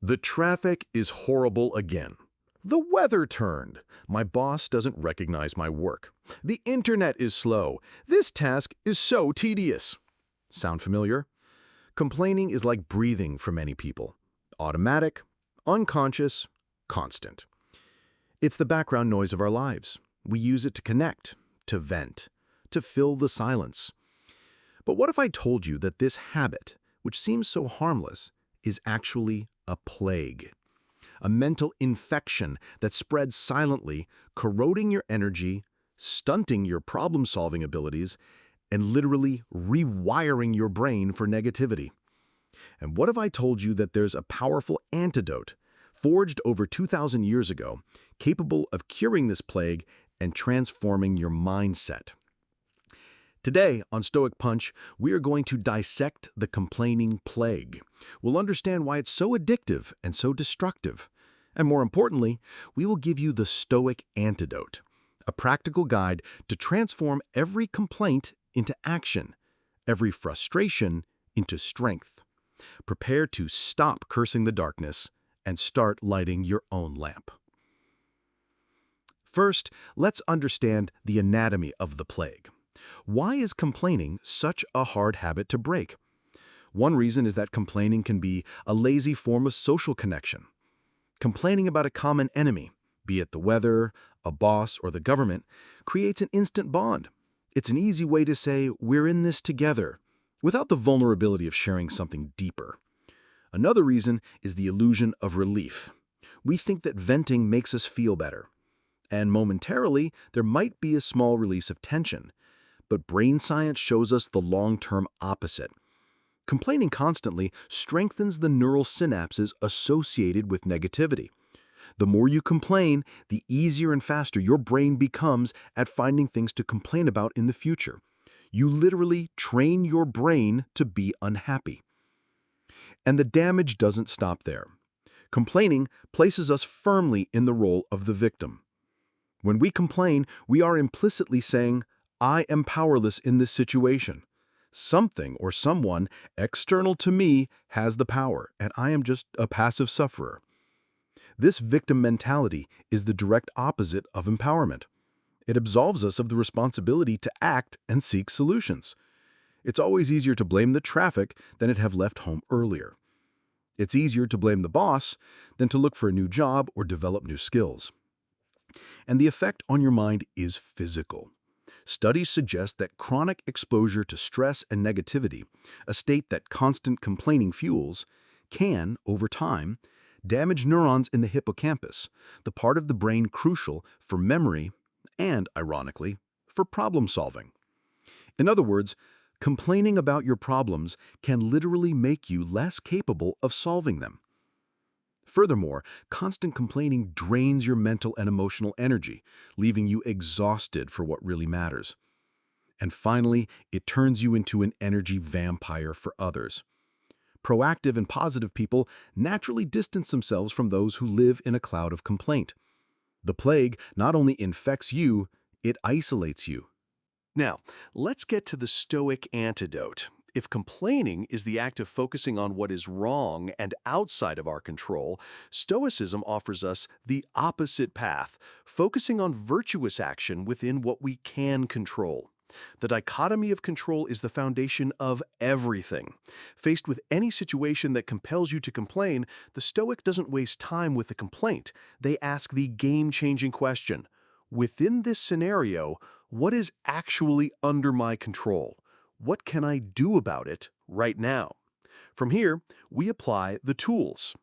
The traffic is horrible again. The weather turned. My boss doesn't recognize my work. The internet is slow. This task is so tedious. Sound familiar? Complaining is like breathing for many people. Automatic, unconscious, constant. It's the background noise of our lives. We use it to connect, to vent, to fill the silence. But what if I told you that this habit, which seems so harmless, is actually a plague? A mental infection that spreads silently, corroding your energy, stunting your problem-solving abilities, and literally rewiring your brain for negativity. And what if I told you that there's a powerful antidote, forged over 2,000 years ago, capable of curing this plague and transforming your mindset? Today, on Stoic Punch, we are going to dissect the complaining plague. We'll understand why it's so addictive and so destructive. And more importantly, we will give you the Stoic antidote, a practical guide to transform every complaint into action, every frustration into strength. Prepare to stop cursing the darkness and start lighting your own lamp. First, let's understand the anatomy of the plague. Why is complaining such a hard habit to break? One reason is that complaining can be a lazy form of social connection. Complaining about a common enemy, be it the weather, a boss, or the government, creates an instant bond. It's an easy way to say, "We're in this together," without the vulnerability of sharing something deeper. Another reason is the illusion of relief. We think that venting makes us feel better. And momentarily, there might be a small release of tension. But brain science shows us the long-term opposite. Complaining constantly strengthens the neural synapses associated with negativity. The more you complain, the easier and faster your brain becomes at finding things to complain about in the future. You literally train your brain to be unhappy. And the damage doesn't stop there. Complaining places us firmly in the role of the victim. When we complain, we are implicitly saying, "I am powerless in this situation. Something or someone external to me has the power, and I am just a passive sufferer." This victim mentality is the direct opposite of empowerment. It absolves us of the responsibility to act and seek solutions. It's always easier to blame the traffic than to have left home earlier. It's easier to blame the boss than to look for a new job or develop new skills. And the effect on your mind is physical. Studies suggest that chronic exposure to stress and negativity, a state that constant complaining fuels, can, over time, damage neurons in the hippocampus, the part of the brain crucial for memory and, ironically, for problem solving. In other words, complaining about your problems can literally make you less capable of solving them. Furthermore, constant complaining drains your mental and emotional energy, leaving you exhausted for what really matters. And finally, it turns you into an energy vampire for others. Proactive and positive people naturally distance themselves from those who live in a cloud of complaint. The plague not only infects you, it isolates you. Now, let's get to the Stoic antidote. If complaining is the act of focusing on what is wrong and outside of our control, Stoicism offers us the opposite path, focusing on virtuous action within what we can control. The dichotomy of control is the foundation of everything. Faced with any situation that compels you to complain, the Stoic doesn't waste time with the complaint. They ask the game-changing question: within this scenario, what is actually under my control? What can I do about it right now? From here, we apply the tools.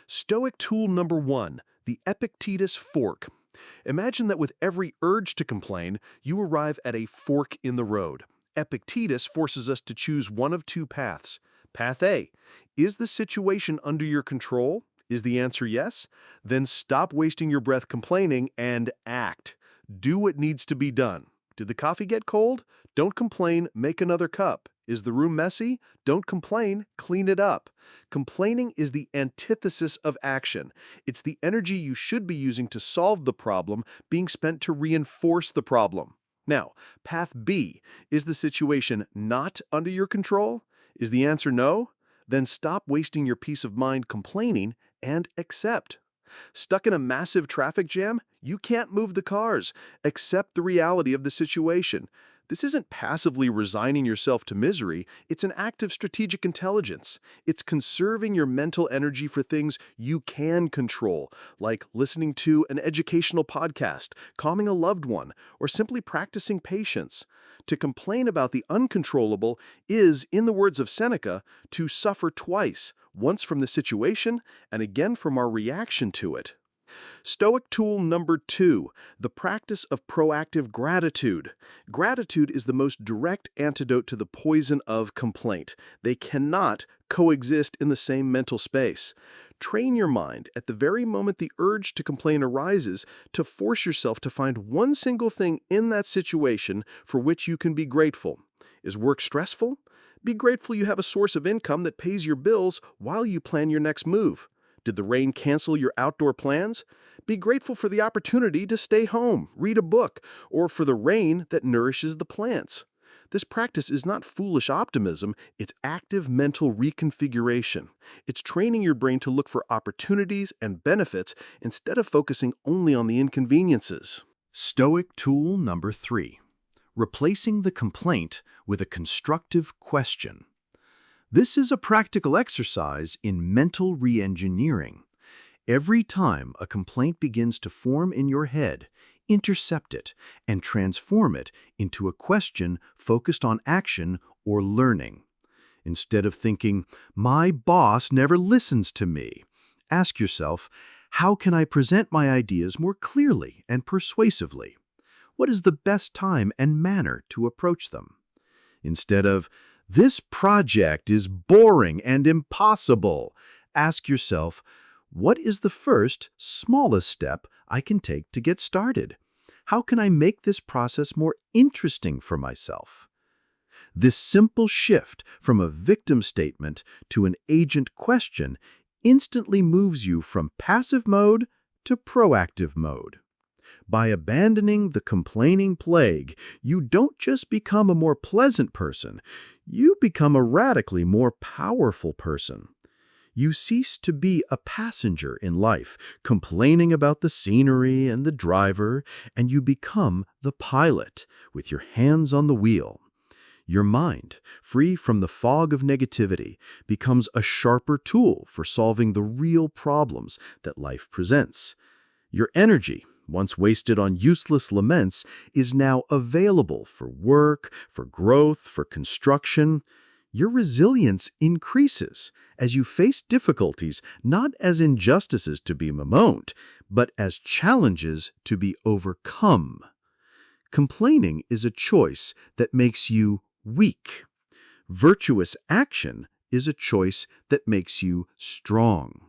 Stoic tool number 1, the Epictetus fork. Imagine that with every urge to complain, you arrive at a fork in the road. Epictetus forces us to choose one of two paths. Path A: is the situation under your control? Is the answer yes? Then stop wasting your breath complaining and act. Do what needs to be done. Did the coffee get cold? Don't complain, make another cup. Is the room messy? Don't complain, clean it up. Complaining is the antithesis of action. It's the energy you should be using to solve the problem being spent to reinforce the problem. Now, path B: is the situation not under your control? Is the answer no? Then stop wasting your peace of mind complaining and accept. Stuck in a massive traffic jam? You can't move the cars. Accept the reality of the situation. This isn't passively resigning yourself to misery, it's an act of strategic intelligence. It's conserving your mental energy for things you can control, like listening to an educational podcast, calming a loved one, or simply practicing patience. To complain about the uncontrollable is, in the words of Seneca, to suffer twice, once from the situation and again from our reaction to it. Stoic tool number 2, the practice of proactive gratitude. Gratitude is the most direct antidote to the poison of complaint. They cannot coexist in the same mental space. Train your mind at the very moment the urge to complain arises to force yourself to find one single thing in that situation for which you can be grateful. Is work stressful? Be grateful you have a source of income that pays your bills while you plan your next move. Did the rain cancel your outdoor plans? Be grateful for the opportunity to stay home, read a book, or for the rain that nourishes the plants. This practice is not foolish optimism, it's active mental reconfiguration. It's training your brain to look for opportunities and benefits instead of focusing only on the inconveniences. Stoic tool number 3, replacing the complaint with a constructive question. This is a practical exercise in mental re-engineering. Every time a complaint begins to form in your head, intercept it and transform it into a question focused on action or learning. Instead of thinking, "My boss never listens to me," ask yourself, "How can I present my ideas more clearly and persuasively? What is the best time and manner to approach them?" Instead of, "This project is boring and impossible," ask yourself, "What is the first, smallest step I can take to get started? How can I make this process more interesting for myself?" This simple shift from a victim statement to an agent question instantly moves you from passive mode to proactive mode. By abandoning the complaining plague, you don't just become a more pleasant person, you become a radically more powerful person. You cease to be a passenger in life, complaining about the scenery and the driver, and you become the pilot, with your hands on the wheel. Your mind, free from the fog of negativity, becomes a sharper tool for solving the real problems that life presents. Your energy, once wasted on useless laments, is now available for work, for growth, for construction. Your resilience increases as you face difficulties not as injustices to be bemoaned, but as challenges to be overcome. Complaining is a choice that makes you weak. Virtuous action is a choice that makes you strong.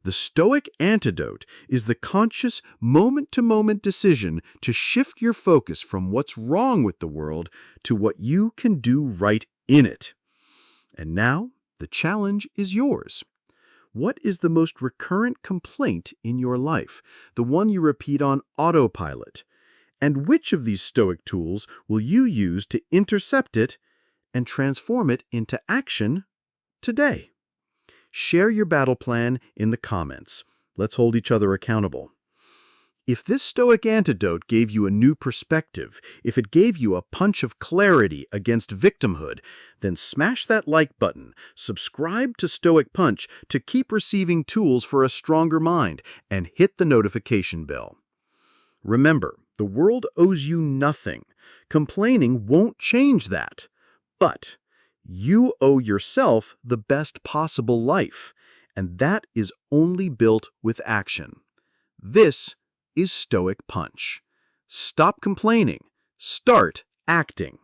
The Stoic antidote is the conscious, moment-to-moment decision to shift your focus from what's wrong with the world to what you can do right in it. And now, the challenge is yours. What is the most recurrent complaint in your life, the one you repeat on autopilot? And which of these Stoic tools will you use to intercept it and transform it into action today? Share your battle plan in the comments. Let's hold each other accountable. If this Stoic antidote gave you a new perspective, if it gave you a punch of clarity against victimhood, then smash that like button, subscribe to StoicPunch to keep receiving tools for a stronger mind, and hit the notification bell. Remember, the world owes you nothing. Complaining won't change that. But you owe yourself the best possible life, and that is only built with action. This is Stoic Punch. Stop complaining. Start acting.